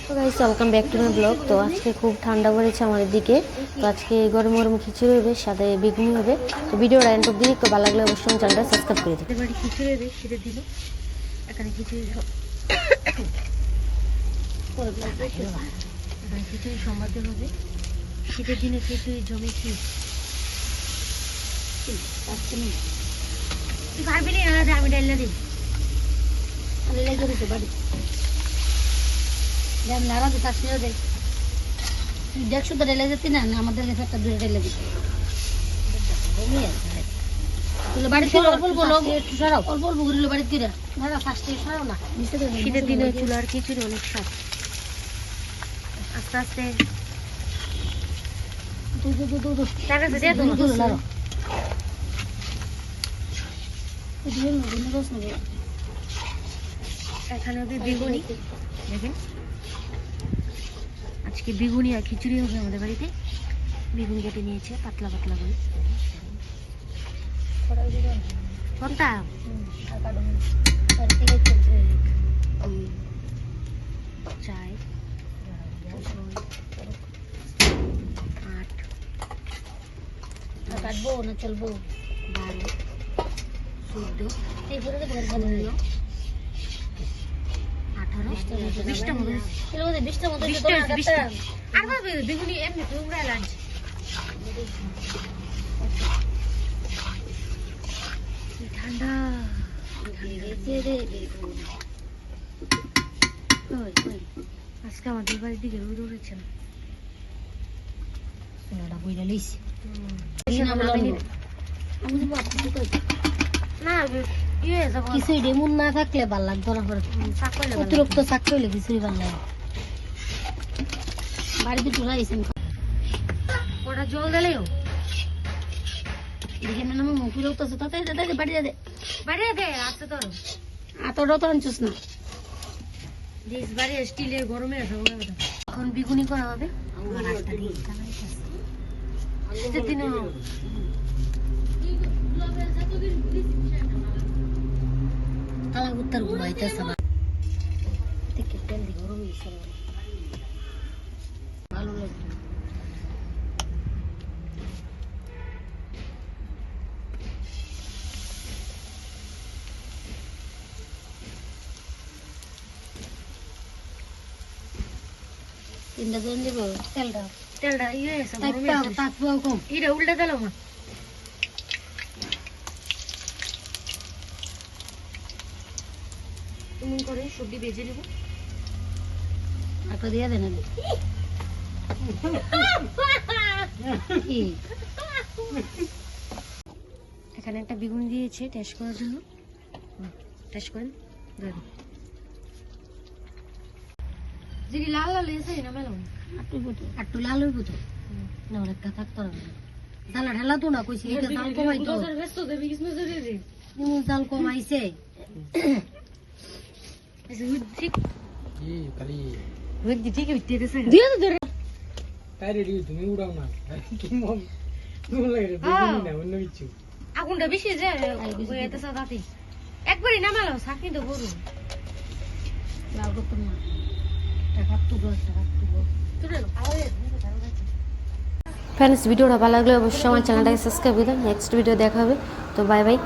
তো guys welcome back to my blog. তো আজকে খুব ঠান্ডা পড়েছে আমাদের দিকে। তো আজকে গরম গরম খিচুড়ি হবে, সাথে বেগুনি হবে। তো ভিডিওটা এন্ড অবধি দেখো, ভালো লাগলে অবশ্যই চ্যানেলটা সাবস্ক্রাইব করে দিও। এবারে খিচুড়ি হবে, শীতের দিনে এখানে খিচুড়ি খিচুড়ি সম্বাদ হবে। শীতের দিনে খিচুড়ি জমে কি তুই পারবি না, আমি ডাইলা দিই বাড়ি নারা দিতে আসলেও দেখ তুই দেখছো তো রেলে যেতি না আমাদের কাছে একটা দূরে রেলে দিতে শীতের দিনে চুলার খিচুড়ি অনেক স্বাদ। আস্তে আস্তে এখানে হবে বেগুনি, দেখেন আজকে বেগুনি আর খিচুড়ি হবে আমাদের বাড়িতে। বেগুন কেটে নিয়েছে পাতলা পাতলা করে। কোনটা চাই 8 কাটবো না চলবো 12 14 এইভাবে 20টা মতো বেগুনি এমনি তোমরা লাঞ্চ ঠান্ডা আজকে আমাদের বাড়ির দিকে রোদ উঠেছে না। খিচুড়ি এমন না থাকলে ভাল লাগতো না, অতিরিক্ত শাক করলে খিচুড়ি ভাল লাগে। বাড়িতে চলে আসেন ওটা জল দিলেও এখানে নামে মুখি রক্তছে তাতে বাড়িয়ে দে আছে তোর আতটাও তো আনছিস না দেশ বাড়ি স্টিলের গরমে আছে। এখন বেগুনি করা হবে। কালা কুত্তার ঘুমাইতেছে গরম ভালো লাগবে। তিনটা জন দিব তেলটা উল্টা দিল মা এমন করে সবজি ভেজে নেব। আটা দিয়ে দেন এখানে একটা বেগুন দিয়েছে টেস্ট করার জন্য। টেস্ট করেন যদি লাল লাল এসে না মেলাম আটটু লাল হইব তো না অনেকটা থাকতো না জ্বালা ঢালা তো না কইছি এটা জাল কমাইতো জাল কমাইছে আগুনটা বেশি যায় একবারই নামালো সাকি তো গরু লাল করতাম না। ফ্রেন্ডস ভিডিওটা ভালো লাগলে অবশ্যই আমার চ্যানেলটাকে সাবস্ক্রাইব করে দেন। নেক্সট ভিডিও দেখা হবে। তো বাই বাই।